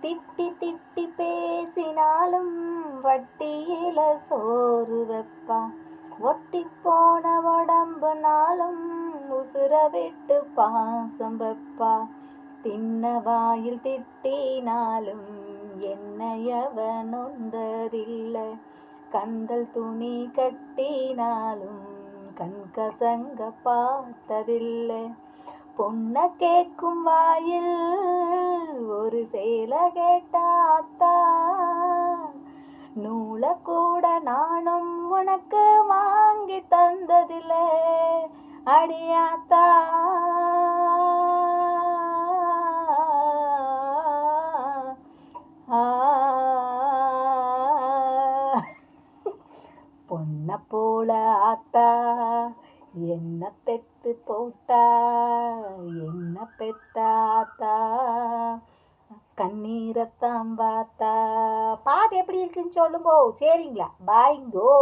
திட்டி திட்டி பேசினாலும் வட்டியில சோறு வைப்பா. ஒட்டி போன உடம்புனாலும் உசுர விட்டு பாசம் வைப்பா. தின்ன வாயில் திட்டினாலும் என்னையவ நொந்ததில்லை. கந்தல் துணி கட்டினாலும் கண் கசங்க பார்த்ததில்லை. பொண்ண கேட்கும் வாயில் ஒரு சேலை கேட்டாத்தா, நூலை கூட நானும் உனக்கு வாங்கி தந்ததில்லை அடியாத்தா. பொண்ண போல ஆத்தா என்ன பெத்து போட்டா, என்ன பெத்த ஆத்தா கண்ணீரத்தான் பார்த்தா. பாட்டு எப்படி இருக்குன்னு சொல்லுங்கோ. சரிங்களா? பாய்ங்கோ.